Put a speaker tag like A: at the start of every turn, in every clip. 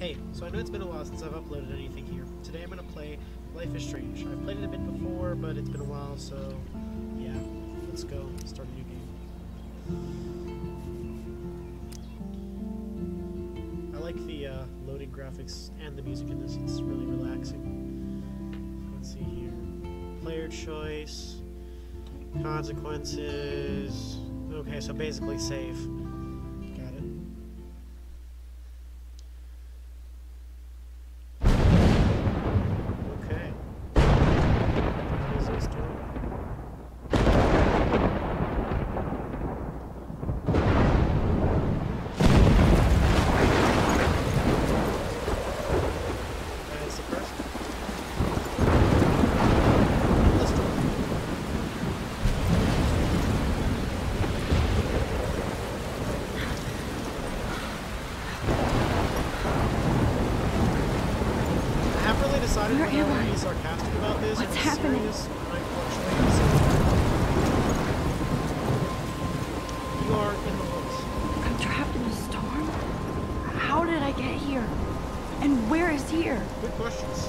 A: Hey, so I know it's been a while since I've uploaded anything here. Today I'm gonna play Life is Strange. I've played it a bit before, but it's been a while, so yeah, let's go start a new game. I like the loading graphics and the music in this. It's really relaxing. Let's see here. Player choice, consequences. Okay, so basically save. Got it. Okay. What is this doing? That's the first. Let's do it. Decided whether I want to be sarcastic about this or serious. You are in the woods.
B: I'm trapped in a storm? How did I get here? And where is here?
A: Good questions.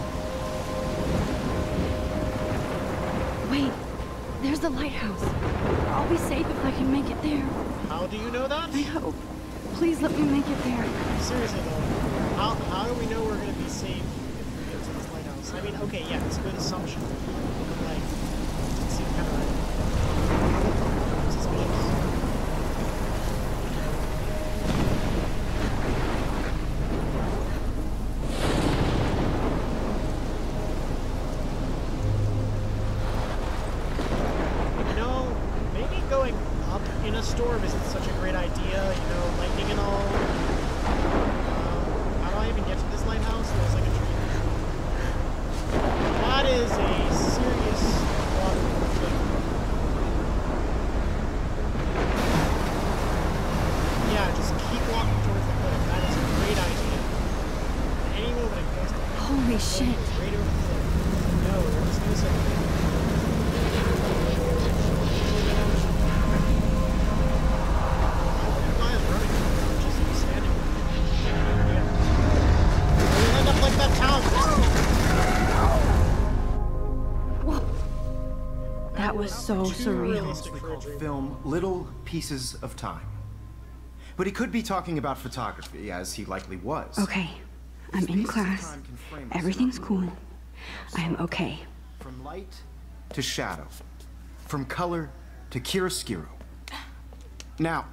B: Wait, there's the lighthouse. I'll be safe if I can make it there.
A: How do you know that?
B: I hope. Please let me make it there.
A: Seriously though, how do we know we're going to be safe? I mean, okay, yeah, it's a good assumption. But, like, it seems kind of suspicious. You know, maybe going up in a storm isn't such a great idea, you know, lightning and all. How do I even get to this lighthouse? There's like a tree. That is a serious water thing. Yeah, just keep walking towards the cliff. That is a great idea. At any moment it goes to
B: holy shit.
A: Right over the cliff. No, we're just gonna say why is running? Just standing. Yeah. We'll end up like that town.
B: That was so surreal.
C: We call film little pieces of time. But he could be talking about photography, as he likely was.
B: Okay, I'm in class. Everything's cool. I am okay.
C: From light to shadow. From color to chiaroscuro. Now,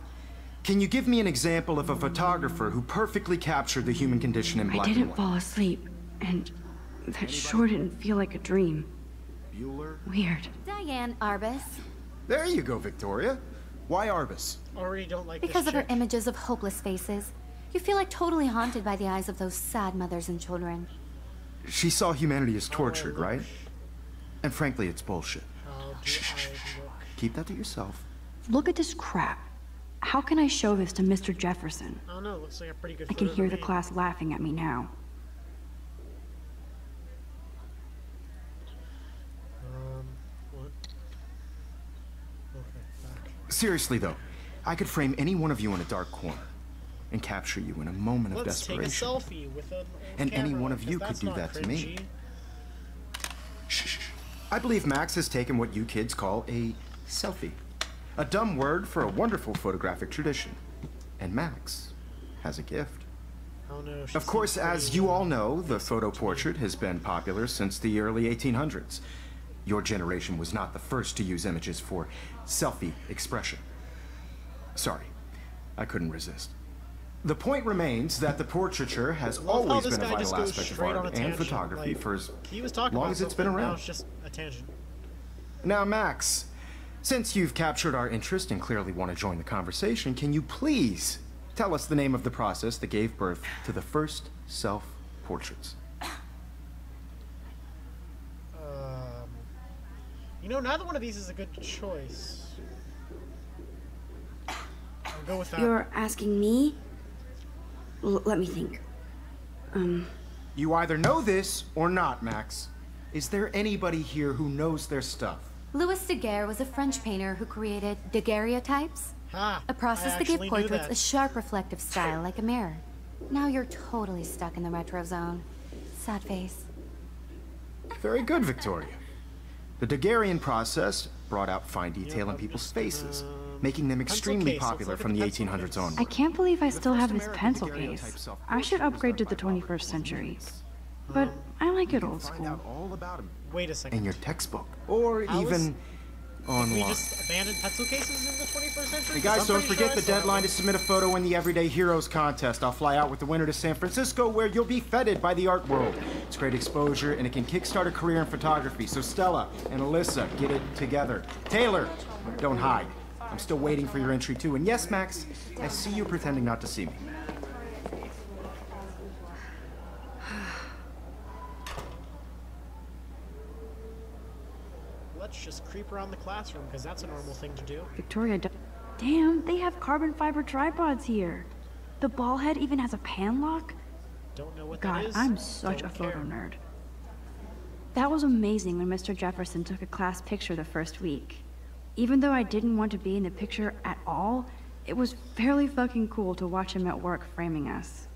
C: can you give me an example of a photographer who perfectly captured the human condition in black and white?
B: I didn't fall asleep, and that sure didn't feel like a dream.
C: Bueller?
B: Weird.
D: Diane Arbus.
C: There you go, Victoria. Why Arbus?
A: Already don't like
D: Because
A: this
D: of her
A: chick.
D: images of hopeless faces. You feel like totally haunted by the eyes of those sad mothers and children.
C: She saw humanity as tortured, right? And frankly, it's bullshit.
A: How do
C: Shh.
A: I look?
C: Keep that to yourself.
B: Look at this crap. How can I show this to Mr. Jefferson?
A: I don't know, looks like a pretty good
B: I can
A: photo
B: hear
A: to
B: the
A: me.
B: class laughing at me now.
A: What? Okay, back.
C: Seriously, though, I could frame any one of you in a dark corner and capture you in a moment of
A: Let's take a
C: desperation.
A: selfie with a
C: And any
A: camera,
C: one of
A: 'cause
C: you could
A: that's
C: do
A: not
C: that to me.
A: cringy.
C: Shh. I believe Max has taken what you kids call a selfie. A dumb word for a wonderful photographic tradition. And Max has a gift.
A: Oh no, she
C: Of course,
A: seems
C: as
A: pretty,
C: you all know, the photo portrait has been popular since the early 1800s. Your generation was not the first to use images for selfie expression. Sorry, I couldn't resist. The point remains that the portraiture has
A: Love how
C: always
A: this
C: been a
A: guy just
C: vital
A: goes
C: aspect of
A: straight on a
C: art and
A: tangent,
C: photography
A: like,
C: for as
A: he was talking
C: long
A: about
C: as it's been
A: something, now
C: around.
A: it's just a tangent.
C: Now, Max, since you've captured our interest and clearly want to join the conversation, can you please tell us the name of the process that gave birth to the first self-portraits?
A: You know, neither one of these is a good choice. I'll go with that.
B: You're asking me? Let me think.
C: You either know this or not, Max. Is there anybody here who knows their stuff?
D: Louis Daguerre was a French painter who created daguerreotypes,
A: Ah,
D: a process
A: I
D: that gave
A: actually knew
D: portraits
A: that.
D: a sharp reflective style like a mirror. Now you're totally stuck in the retro zone. Sad face.
C: Very good, Victoria. The Daguerrean process brought out fine detail in
A: I'm
C: people's
A: just
C: faces,
A: gonna-
C: making them
A: Pencil
C: extremely
A: case. Let's
C: popular
A: look at
C: from the
A: the pencil
C: 1800s
A: case.
C: onward.
B: I can't believe I
C: The
B: still
C: first
B: have this
C: American
B: pencil
C: daguerreotype
B: case.
C: self-portrait
B: I should
C: was
B: upgrade to
C: done
B: the
C: by Robert
B: 21st century.
C: Williams.
B: But I like it
C: You
B: old
C: can find out
B: school.
C: all about him
A: Wait a second.
C: in your textbook, or
A: How
C: even
A: is- We
C: online.
A: just abandoned pencil cases in the 21st century?
C: Hey guys,
A: I'm
C: don't
A: pretty
C: forget
A: sure
C: the
A: I saw
C: deadline
A: that.
C: to submit a photo in the Everyday Heroes contest. I'll fly out with the winner to San Francisco, where you'll be feted by the art world. It's great exposure, and it can kickstart a career in photography. So Stella and Alyssa, get it together. Taylor, don't hide. I'm still waiting for your entry too. And yes, Max, I see you pretending not to see me.
A: Let's just creep around the classroom, because that's a normal thing to do.
B: Victoria, damn, they have carbon fiber tripods here. The ball head even has a pan lock.
A: Don't know what that
B: God,
A: is.
B: I'm such
A: Don't
B: a photo
A: care.
B: nerd. That was amazing when Mr. Jefferson took a class picture the first week. Even though I didn't want to be in the picture at all, it was fairly fucking cool to watch him at work framing us.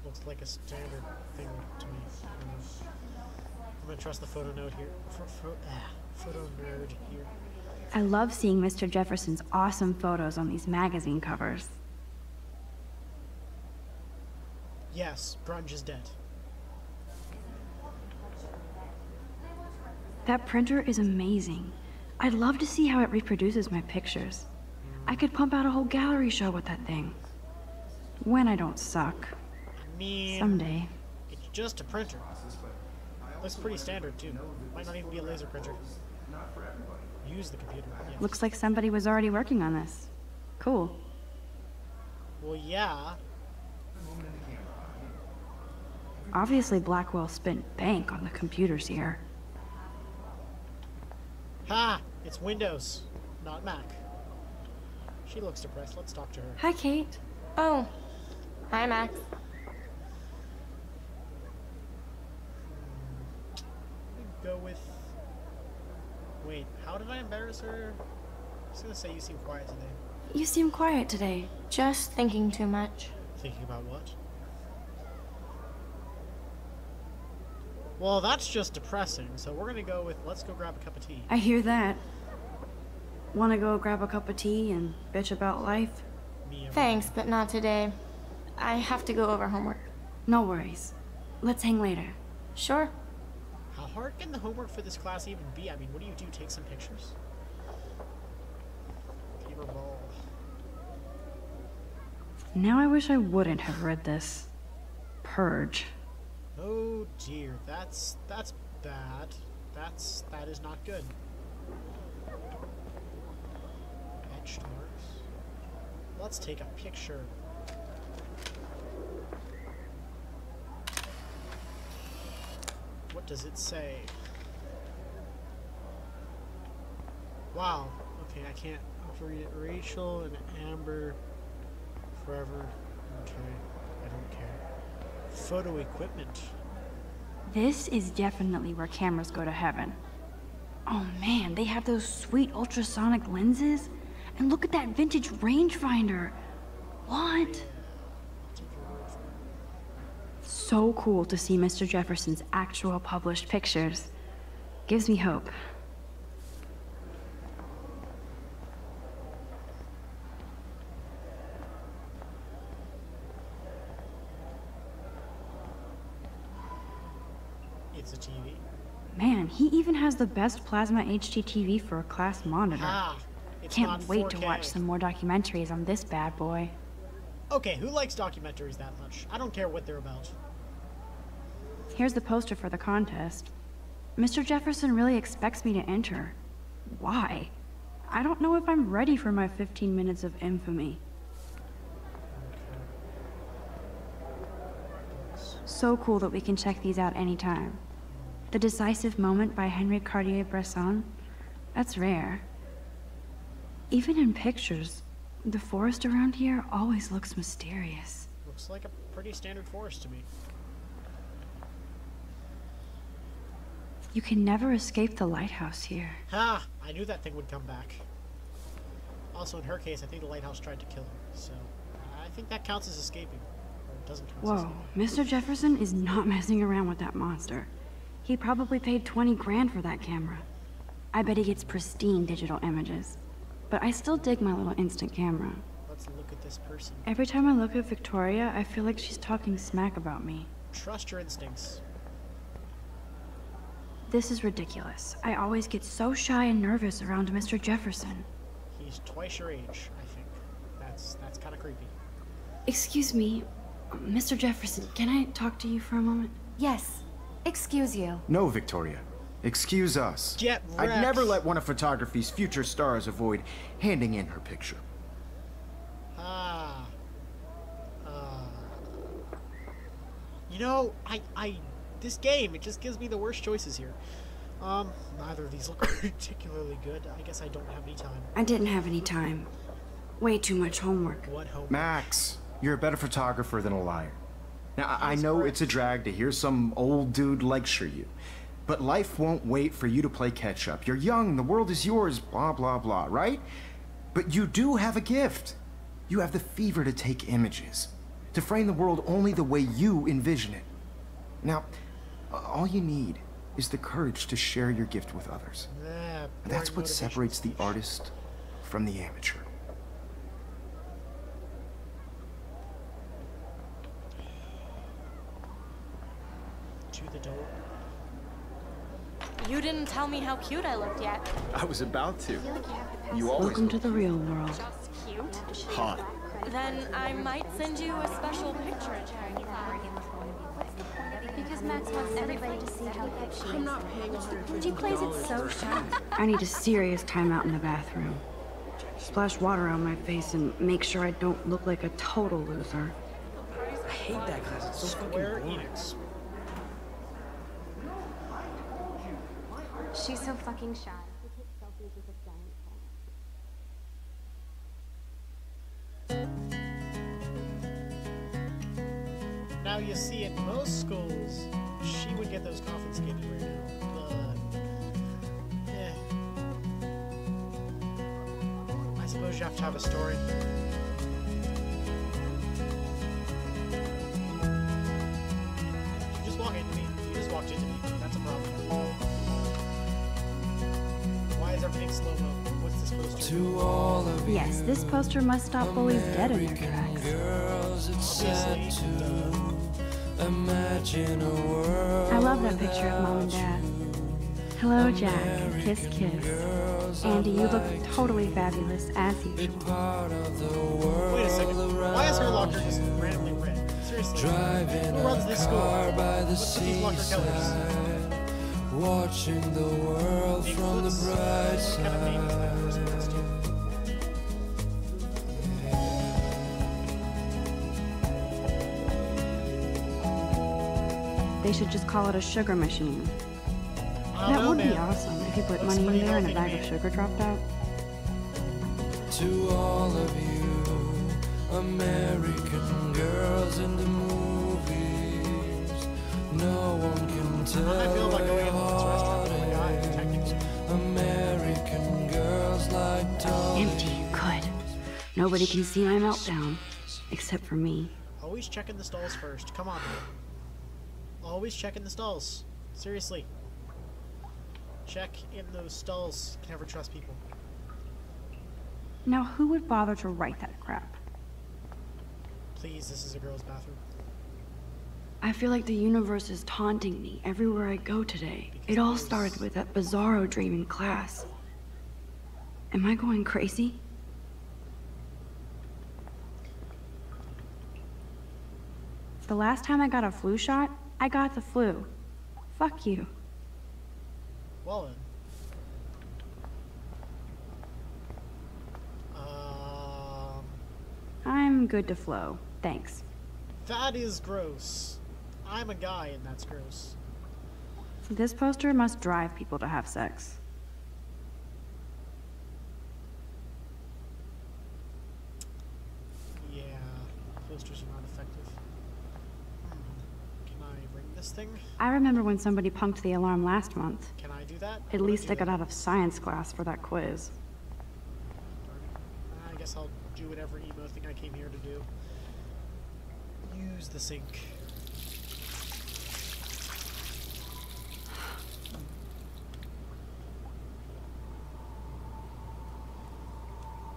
A: Looks like a standard thing to me. I'm gonna trust the photo note here. Photo nerd here.
B: I love seeing Mr. Jefferson's awesome photos on these magazine covers.
A: Yes, grunge is dead.
B: That printer is amazing. I'd love to see how it reproduces my pictures. I could pump out a whole gallery show with that thing. When I don't suck.
A: I mean,
B: Someday.
A: it's just a printer. Looks pretty standard too. Might not even be a laser printer. Use the computer. Yeah.
B: Looks like somebody was already working on this. Cool.
A: Well, yeah.
B: Obviously Blackwell spent bank on the computers here.
A: Ha! It's Windows, not Mac. She looks depressed. Let's talk to her.
E: Hi, Kate. Oh. Hi, Max.
A: Go with. Wait, how did I embarrass her? I was gonna say you seem quiet today.
B: You seem quiet today.
E: Just thinking too much.
A: Thinking about what? Well, that's just depressing, so we're gonna go with let's go grab a cup of tea.
B: I hear that. Wanna go grab a cup of tea and bitch about life?
A: Me and
E: Thanks, but not today. I have to go over homework.
B: No worries. Let's hang later.
E: Sure.
A: How hard can the homework for this class even be? I mean, what do you do? Take some pictures? Paper ball.
B: Now I wish I wouldn't have read this. Purge.
A: Oh dear, that's bad. That is not good. Etched marks. Let's take a picture. What does it say? Wow. Okay, I can't read it. Rachel and Amber forever. Okay, I don't care. Photo equipment.
B: This is definitely where cameras go to heaven. Oh man, they have those sweet ultrasonic lenses. And look at that vintage rangefinder. What? So cool to see Mr. Jefferson's actual published pictures. Gives me hope.
A: It's a TV.
B: Man, he even has the best plasma HDTV for a class monitor.
A: Ah, it's
B: Can't
A: not
B: wait
A: 4K.
B: to watch some more documentaries on this bad boy.
A: Okay, who likes documentaries that much? I don't care what they're about.
B: Here's the poster for the contest. Mr. Jefferson really expects me to enter. Why? I don't know if I'm ready for my 15 minutes of infamy. So cool that we can check these out anytime. The Decisive Moment by Henry Cartier-Bresson. That's rare. Even in pictures, the forest around here always looks mysterious.
A: Looks like a pretty standard forest to me.
B: You can never escape the lighthouse here.
A: Ha! I knew that thing would come back. Also, in her case, I think the lighthouse tried to kill her, so I think that counts as escaping. Or it doesn't count as
B: Whoa,
A: escaping.
B: Mr. Jefferson is not messing around with that monster. He probably paid 20 grand for that camera. I bet he gets pristine digital images. But I still dig my little instant camera.
A: Let's look at this person.
B: Every time I look at Victoria, I feel like she's talking smack about me.
A: Trust your instincts.
B: This is ridiculous. I always get so shy and nervous around Mr. Jefferson.
A: He's twice your age, I think. That's kind of creepy.
B: Excuse me, Mr. Jefferson, can I talk to you for a moment?
D: Yes. Excuse you.
C: No, Victoria. Excuse us.
A: Get
C: I'd
A: wrecked.
C: never let one of photography's future stars avoid handing in her picture.
A: You know, this game, it just gives me the worst choices here. Neither of these look particularly good. I guess I don't have any time.
B: I didn't have any time. Way too much homework.
A: What homework?
C: Max, you're a better photographer than a liar. Now, I
A: That's
C: know
A: correct.
C: it's a drag to hear some old dude lecture you, but life won't wait for you to play catch-up. You're young, the world is yours, blah, blah, blah, right? But you do have a gift. You have the fever to take images, to frame the world only the way you envision it. Now, all you need is the courage to share your gift with others. That's what separates the artist from the amateur.
A: To the door.
E: You didn't tell me how cute I looked yet.
C: I was about to. You always
B: Welcome to the real world.
E: Just cute?
C: hot.
E: Then I might send you a special picture in time.
D: Because Max wants everybody to see how good she is.
F: I'm not paying $150.
D: She plays it so sharp.
B: I need a serious timeout in the bathroom. Splash water on my face and make sure I don't look like a total loser.
F: I hate that class. It's so fucking
A: Square
F: boring.
A: Enix.
D: She's so fucking shy.
A: Now you see, in most schools, she would get those confiscated right now. But, I suppose you have to have a story. You just walk into me. You just walked into me. That's a problem. Why is everything slow-mo? What's this poster?
G: To all of you
B: Yes, this poster must stop bullies dead in their tracks.
G: girls, it's sad
A: Obviously,
G: to imagine a world
B: I love that picture of Mom and Dad. Hello, Jack. Kiss, kiss. Andy, you look totally fabulous, as usual.
G: part of the world.
A: Wait a second. Why is her locker just randomly red? Seriously.
G: Driving
A: Who runs
G: a
A: this school?
G: car by the
A: What's with these locker colors?
G: seaside, watching the world
A: Big
G: from the
A: boots?
G: bright
A: What kind of name is that person has to?
B: They should just call it a sugar machine.
A: I don't
B: That
A: know,
B: would be
A: man.
B: awesome if you put
A: Looks
B: money in
A: pretty
B: there and a
A: healthy to
B: bag of
A: me.
B: sugar dropped out.
G: To all of you American girls in the movies, no one can tell
A: How do I feel about going
G: where
A: into this restaurant with a guy
G: heart
A: detecting
G: is.
A: something?
G: American girls like dolls.
B: Empty. Good. Nobody can see my meltdown. Except for me.
A: Always checking the stalls first. Come on, man. Always checking the stalls. Seriously. Check in those stalls. Can never trust people.
B: Now, who would bother to write that crap?
A: Please, this is a girl's bathroom.
B: I feel like the universe is taunting me everywhere I go today. It all started with that bizarro dream in class. Am I going crazy? The last time I got a flu shot, I got the flu. Fuck you.
A: Well then.
B: I'm good to flow. Thanks.
A: That is gross. I'm a guy and that's gross.
B: This poster must drive people to have sex.
A: Yeah, posters are not effective. Can I ring this thing?
B: I remember when somebody punked the alarm last month.
A: Can I do that?
B: At least I got out of science class for that quiz.
A: I guess I'll do whatever emo thing I came here to do. use the sink.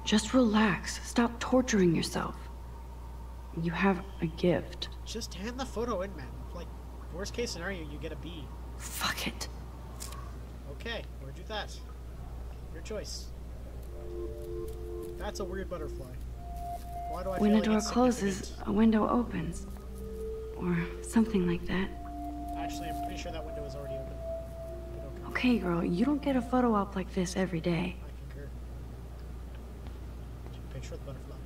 B: Just relax. Stop torturing yourself. You have a gift.
A: Just hand the photo in, man. Like, worst case scenario, you get a B.
B: Fuck it.
A: Okay, we'll do that. Your choice. That's a weird butterfly. Why do I
B: When
A: feel
B: a
A: like
B: door
A: it's
B: closes,
A: significant?
B: a window opens. Or something like that.
A: Actually, I'm pretty sure that window is already open. But okay,
B: Okay, girl, you don't get a photo op like this every day.
A: I concur. Take a picture of the butterfly.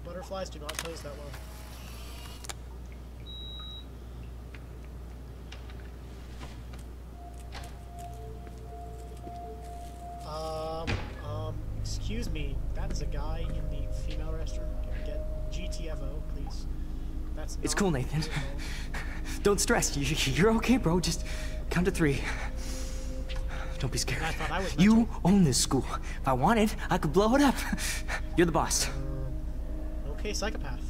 A: Butterflies do not pose that well. Excuse me, that is a guy in the female restroom. Get GTFO, please. That's
F: It's
A: not
F: cool, Nathan.
A: cool.
F: Don't stress. You're okay, bro. Just count to 3. Don't be scared.
A: I thought I was
F: You
A: mental.
F: own this school. If I wanted, I could blow it up. You're the boss.
A: Okay, psychopath.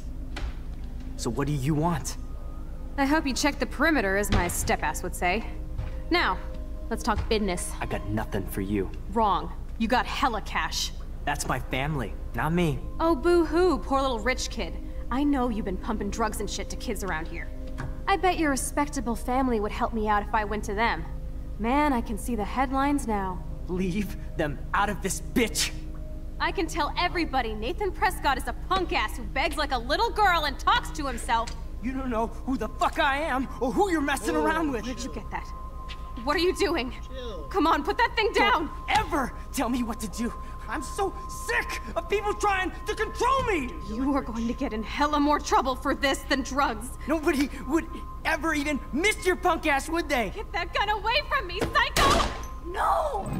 F: So what do you want?
H: I hope you checked the perimeter, as my step-ass would say. Now, let's talk business.
F: I got nothing for you.
H: Wrong. You got hella cash.
F: That's my family, not me.
H: Oh, boo-hoo, poor little rich kid. I know you've been pumping drugs and shit to kids around here. I bet your respectable family would help me out if I went to them. Man, I can see the headlines now.
F: Leave them out of this bitch.
H: I can tell everybody Nathan Prescott is a punk ass who begs like a little girl and talks to himself.
F: You don't know who the fuck I am or who you're messing around with.
H: Where'd you get that? What are you doing?
A: Chill.
H: Come on, put that thing down!
F: Don't ever tell me what to do. I'm so sick of people trying to control me.
H: You are going to get in hella more trouble for this than drugs.
F: Nobody would ever even miss your punk ass, would they?
H: Get that gun away from me, psycho! No!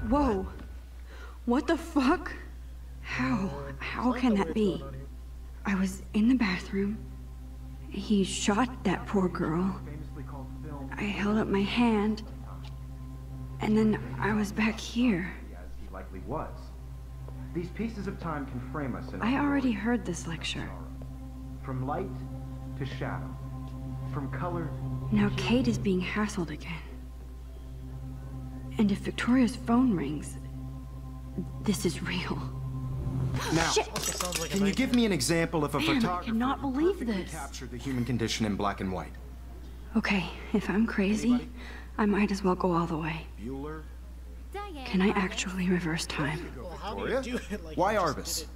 B: Whoa. What the fuck? How can that be? I was in the bathroom. He shot that poor girl. I held up my hand. And then I was back here.
C: As he likely was. These pieces of time can frame us in
B: I
C: our
B: already
C: glory.
B: heard this lecture.
C: From light to shadow. From color.
B: Now Kate is being hassled again. And if Victoria's phone rings, this is real.
C: Now,
B: Shit.
A: Also sounds like a
C: can you
A: nightmare.
C: give me an example of a
B: Man, I
C: photographer
B: cannot
C: who
B: believe
C: perfectly
B: this.
C: captured the human condition in black and white?
B: Okay, if I'm crazy,
C: Anybody?
B: I might as well go all the way.
C: Bueller?
D: Diane
B: Can I
D: Arbus.
B: actually reverse time?
A: Well, how do you
C: Victoria?
A: do it? Like,
C: Why
A: you just
C: Arbus?
A: did it.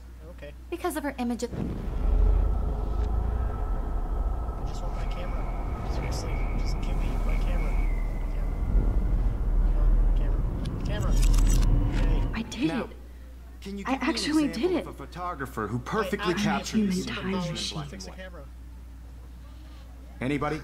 A: Okay.
D: Because of her image of...
A: I just want my camera. Seriously, just give me my camera. Camera. Okay.
B: I did
C: Now,
B: it.
C: Can you
B: I
C: give me
B: actually
C: an example
B: did
C: of
B: it.
C: a photographer who perfectly
A: I actually have
C: captured the
B: human
C: human
B: time
C: condition in
B: machine.
C: black and
A: Fix the
C: white?
A: camera.
C: Anybody?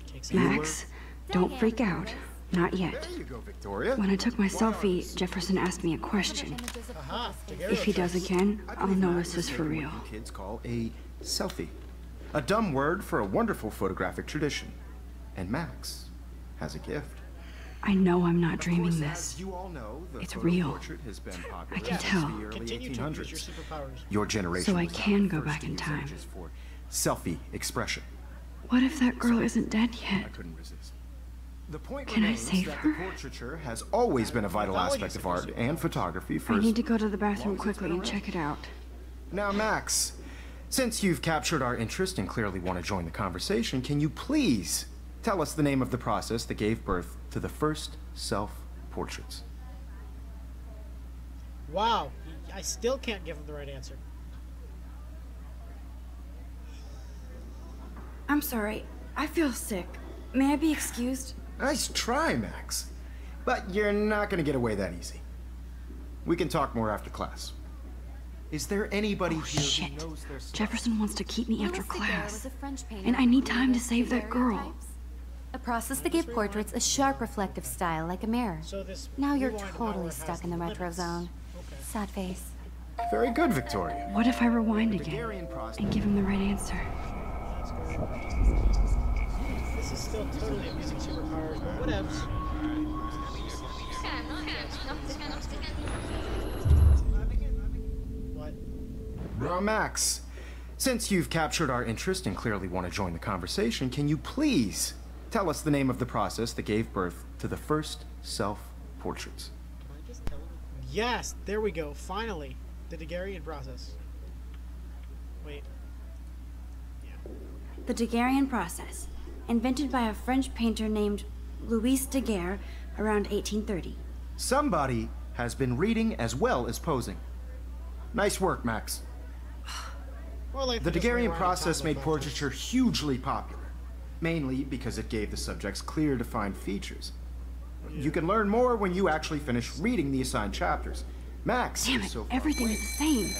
A: Takes a
B: Max, don't freak out. Not yet.
C: There you go, Victoria.
B: When I took my
C: Why
B: selfie,
C: Arbus?
B: Jefferson asked me a question.
A: Aha,
B: If he does again,
C: I
B: I'll
C: believe
B: know
C: Max
B: this is
C: is
B: for
C: making
B: real.
C: what you kids call a selfie. A dumb word for a wonderful photographic tradition. And Max has a gift.
B: I know I'm not
C: Of
B: dreaming
C: course,
B: this.
C: as you all know, the
B: It's
C: photo
B: real.
C: portrait has been popular
B: I can
C: since
B: tell.
C: the early
A: Continue to use your
C: 1800s.
A: superpowers.
C: Your generation
B: So I
C: was not
B: can
C: the
B: go
C: first
B: back
C: to
B: in
C: use
B: time.
C: images for selfie expression.
B: What if that girl isn't dead
C: I
B: yet?
C: couldn't resist. The point
B: Can I
C: remains
B: save
C: that
B: her?
C: the portraiture has always been a vital aspect of art and photography for
B: I
C: as
B: need to go to the bathroom
C: long as it's
B: quickly
C: been
B: and
C: around.
B: check it out.
C: Now, Max, since you've captured our interest and clearly want to join the conversation, can you please tell us the name of the process that gave birth to the first self-portraits?
A: Wow, I still can't give him the right answer.
B: I'm sorry. I feel sick. May I be excused?
C: Nice try, Max. But you're not going to get away that easy. We can talk more after class. Is there anybody
B: Oh,
C: here
B: shit.
C: who knows their stuff?
B: Jefferson wants to keep me after
D: Louis Daguerre
B: class.
D: was a French painter
B: And I need
D: who
B: time to
D: used
B: save that girl.
D: daguerreotypes. A process that gave portraits a sharp reflective style like a mirror.
A: So this
D: Now you're
A: rewind
D: totally
A: hour
D: stuck
A: has
D: in the retro
A: limits.
D: zone.
A: Okay.
D: Sad face.
C: Very good, Victoria.
B: What if I rewind again
C: Bulgarian process.
B: and give him the right answer?
A: That's great. This is still totally abusing superpowers, but whatevs. What?
C: Well, Max, since you've captured our interest and clearly want to join the conversation, can you please tell us the name of the process that gave birth to the first self-portraits?
A: Can I just tell him? Yes, there we go. Finally, the Daguerrean process. Wait. Yeah.
B: The Daguerrean process, invented by a French painter named Louis Daguerre around 1830.
C: Somebody has been reading as well as posing. Nice work, Max.
A: Or like
C: The
A: just
C: Daguerrean
A: rewriting
C: process
A: time
C: made
A: with
C: portraiture hugely popular, mainly because it gave the subjects clear, defined features. You can learn more when you actually finish reading the assigned chapters. Max,
B: Damn it,
C: so far
B: everything
C: away.
B: is the same.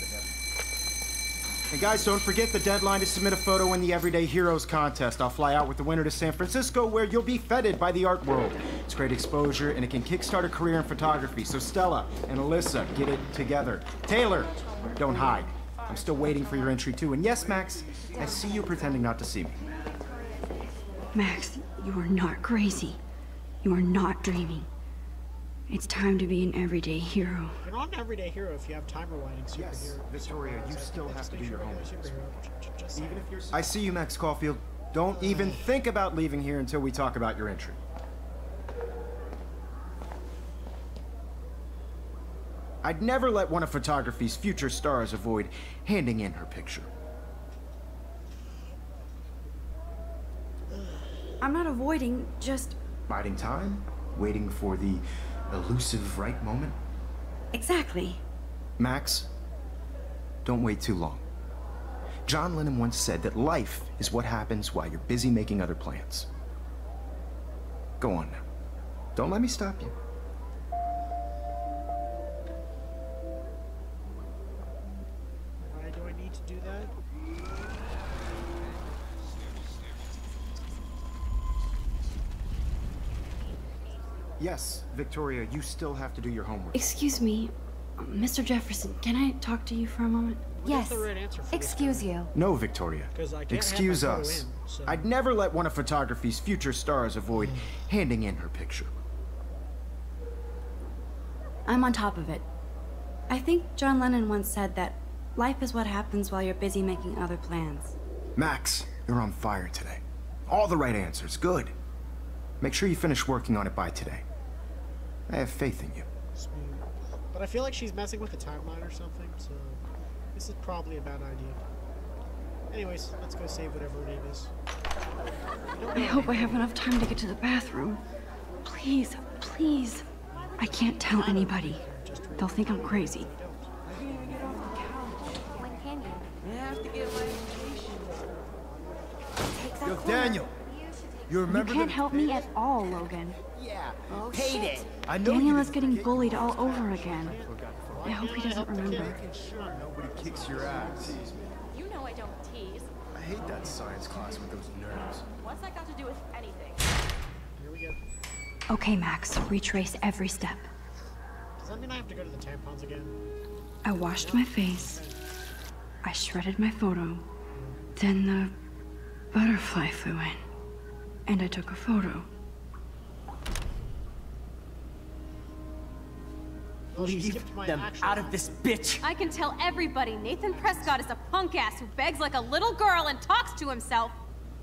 C: And guys, don't forget the deadline to submit a photo in the Everyday Heroes contest. I'll fly out with the winner to San Francisco, where you'll be feted by the art world. It's great exposure, and it can kickstart a career in photography. So Stella and Alyssa, get it together. Taylor, don't hide. I'm still waiting for your entry too. And yes, Max, I see you pretending not to see me.
B: Max, you are not crazy. You are not dreaming. It's time to be an everyday hero.
A: You're not an everyday hero if you have time rewinding superhero.
C: Yes, Victoria, you still have to do your homework.
A: Just saying.
C: I see you, Max Caulfield. Don't even think about leaving here until we talk about your entry. I'd never let one of photography's future stars avoid handing in her picture.
B: I'm not avoiding, just...
C: Biding time, waiting for the elusive right moment.
B: Exactly.
C: Max, don't wait too long. John Lennon once said that life is what happens while you're busy making other plans. Go on now. Don't let me stop you.
A: Why do I need to do that?
C: Yes, Victoria, you still have to do your homework.
B: Excuse me, Mr. Jefferson, can I talk to you for a moment?
A: What
D: Yes.
A: is the right answer for
D: Excuse you.
C: No, Victoria.
A: 'Cause I can't
C: Excuse
A: have my photo
C: us.
A: in, so-
C: I'd never let one of photography's future stars avoid handing in her picture.
B: I'm on top of it. I think John Lennon once said that life is what happens while you're busy making other plans.
C: Max, you're on fire today. All the right answers. Good. Make sure you finish working on it by today. I have faith in you.
A: Sweet. But I feel like she's messing with the timeline or something, so this is probably a bad idea. Anyways, let's go save whatever her name is.
B: I hope I have enough time to get to the bathroom. Please, please. I can't tell anybody. They'll think I'm crazy.
D: When can you?
I: I have to get my education.
D: Take that
J: Yo,
D: corner.
J: Daniel, you
B: You
J: remember
B: can't
J: the
B: help me at all, Logan.
J: Yeah,
D: Oh,
J: hate
D: shit.
J: it. I know
B: Daniel
J: you
B: is getting bullied all over again. I hope he
A: can't I
B: doesn't
A: help the kid?
B: remember.
J: sure nobody kicks your ass.
K: You know I don't tease.
C: I hate that science class with those nerds.
K: What's that got to do with anything?
A: Here we go.
B: Okay, Max, retrace every step.
A: Does that mean I have to go to the tampons again?
B: I washed my face. I shredded my photo. Then the butterfly flew in. And I took a photo.
A: Oh, she
I: Leave
A: skipped my
I: them
A: actual
I: out of this bitch.
H: I can tell everybody Nathan Prescott is a punk ass who begs like a little girl and talks to himself.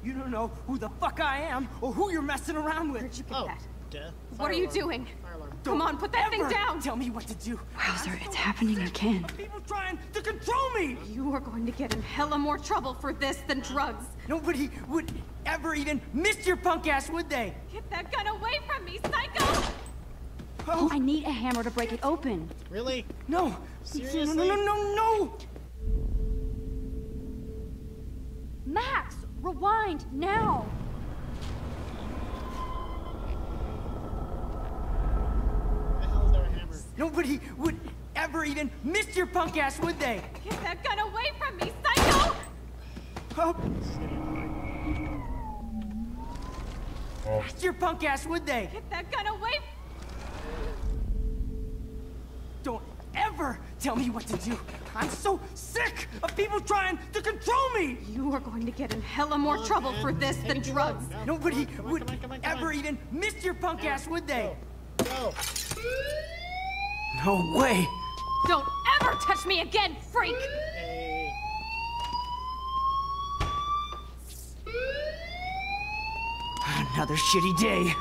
I: You don't know who the fuck I am or who you're messing around with.
H: Where'd you get
A: Oh,
H: that?
A: duh.
H: What are you doing?
A: Fire alarm.
H: Come on, put that thing
I: Ever
H: down!
I: Tell me what to do.
B: Wowzer, it's happening again.
I: People trying to control me.
H: You are going to get in hella more trouble for this than drugs.
I: Nobody would ever even miss your punk ass, would they?
H: Get that gun away from me, psycho!
B: Oh, I need a hammer to break it open.
A: Really?
I: No.
A: Seriously?
I: No.
B: Max, rewind now.
A: Where the hell is there a hammer?
I: Nobody would ever even miss your punk ass, would they?
H: Get that gun away from me, psycho!
I: Oh. Miss your punk ass, would they?
H: Get that gun away!
I: Don't ever tell me what to do. I'm so sick of people trying to control me!
H: You are going to get in hella more trouble for this than drugs.
I: Nobody would ever even miss your punk ass, would they?
A: Go.
I: No way!
H: Don't ever touch me again, freak!
A: Hey.
I: Another shitty day.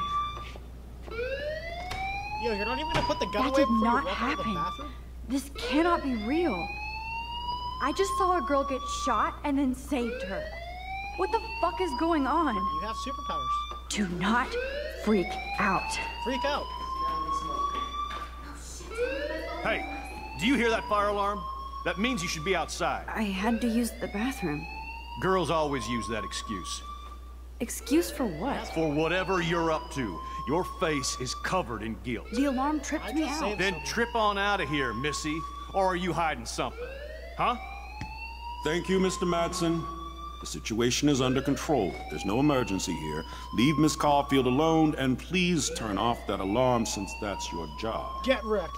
A: Yo, you're not even gonna put the gun
B: That
A: away
B: did
A: before
B: not
A: you walk out of the
B: happen.
A: bathroom?
B: This cannot be real. I just saw a girl get shot and then saved her. What the fuck is going on?
A: You have superpowers.
B: Do not freak out.
A: Freak out.
L: Hey, do you hear that fire alarm? That means you should be outside.
B: I had to use the bathroom.
L: Girls always use that excuse.
B: Excuse for what?
L: For whatever you're up to. Your face is covered in guilt.
B: The alarm tripped me out.
L: Then trip on out of here, Missy. Or are you hiding something? Huh?
M: Thank you, Mr. Madsen. The situation is under control. There's no emergency here. Leave Miss Caulfield alone, and please turn off that alarm since that's your job.
A: Get wrecked.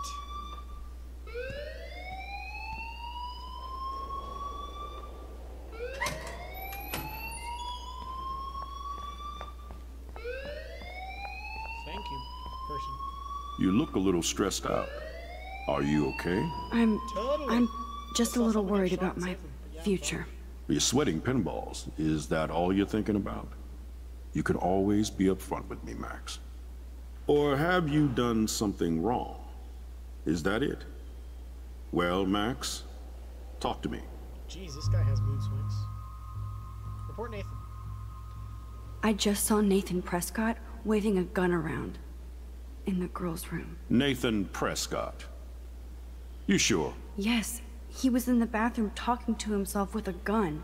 A: Thank you, person.
M: You look a little stressed out. Are you okay?
B: I'm
A: Totally.
B: just a little worried about my future.
M: You're sweating pinballs. Is that all you're thinking about? You can always be upfront with me, Max. Or have you done something wrong? Is that it? Well, Max, talk to me.
A: Jeez, this guy has mood swings. Report Nathan.
B: I just saw Nathan Prescott waving a gun around in the girls' room.
M: Nathan Prescott. You sure?
B: Yes, he was in the bathroom talking to himself with a gun.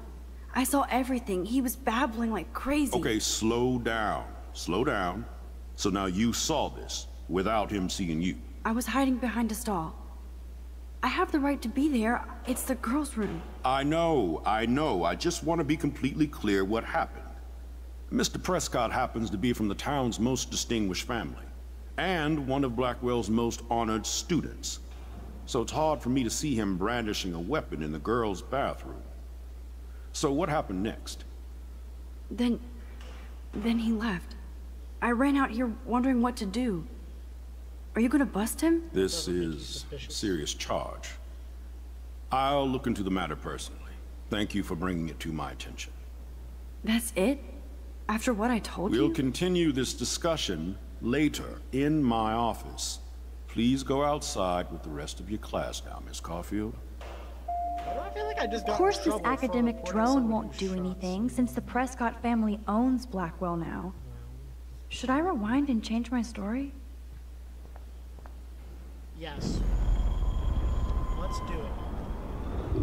B: I saw everything. He was babbling like crazy.
M: Okay, slow down. Slow down. So now you saw this without him seeing you.
B: I was hiding behind a stall. I have the right to be there. It's the girls' room.
M: I know. I just want to be completely clear what happened. Mr. Prescott happens to be from the town's most distinguished family, and one of Blackwell's most honored students. So it's hard for me to see him brandishing a weapon in the girls' bathroom. So what happened next?
B: Then he left. I ran out here wondering what to do. Are you gonna bust him?
M: This is a serious charge. I'll look into the matter personally. Thank you for bringing it to my attention.
B: That's it? After what I told you?
M: We'll continue this discussion later in my office. Please go outside with the rest of your class now, Miss Caulfield.
A: I feel like I just got
N: Of course
A: in
N: this
A: trouble for
N: academic
A: reporting
N: drone
A: someone
N: won't
A: who
N: do
A: shot
N: anything since the Prescott family owns Blackwell now. Should I rewind and change my story?
A: Yes. Let's do it.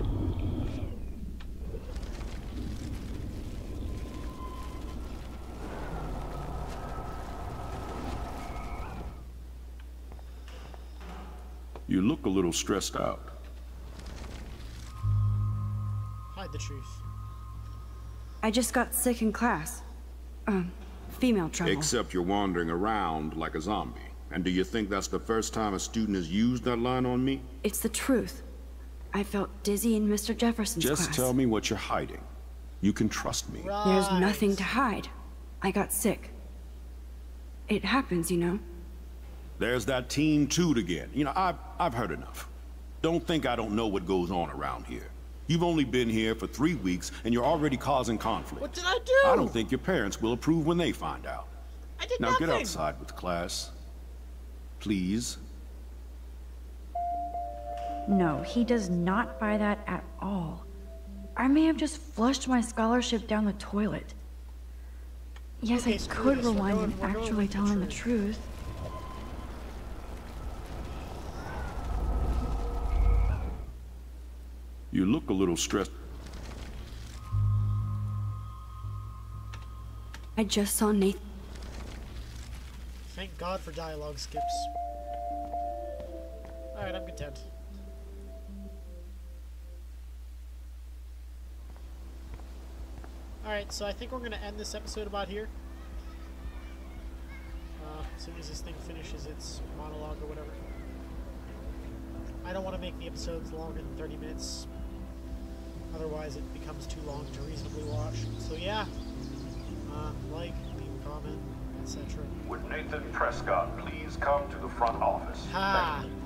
M: You look a little stressed out.
A: Hide the truth.
B: I just got sick in class. Female trouble.
M: Except you're wandering around like a zombie. And do you think that's the first time a student has used that line on me?
B: It's the truth. I felt dizzy in Mr. Jefferson's class.
M: Just tell me what you're hiding. You can trust me.
B: There's nothing to hide. I got sick. It happens, you know.
M: There's that Team Toot again. You know, I've heard enough. Don't think I don't know what goes on around here. You've only been here for 3 weeks, and you're already causing conflict.
A: What did I do?
M: I don't think your parents will approve when they find out.
A: I did
M: now
A: nothing.
M: get outside with class. Please.
N: No, he does not buy that at all. I may have just flushed my scholarship down the toilet. Yes,
A: Okay,
N: I
A: screw
N: could
A: this. We're
N: rewind
A: going-
N: and
A: we're going
N: actually
A: with the
N: tell him the
A: truth.
N: truth.
M: You look a little stressed.
B: I just saw Nathan.
A: Thank God for dialogue skips. Alright, I'm content. Alright, so I think we're going to end this episode about here. As soon as this thing finishes its monologue or whatever. I don't want to make the episodes longer than 30 minutes. Otherwise, it becomes too long to reasonably watch. So yeah, like, leave a comment, etc.
O: Would Nathan Prescott please come to the front office?
A: Ha!
O: Thank you.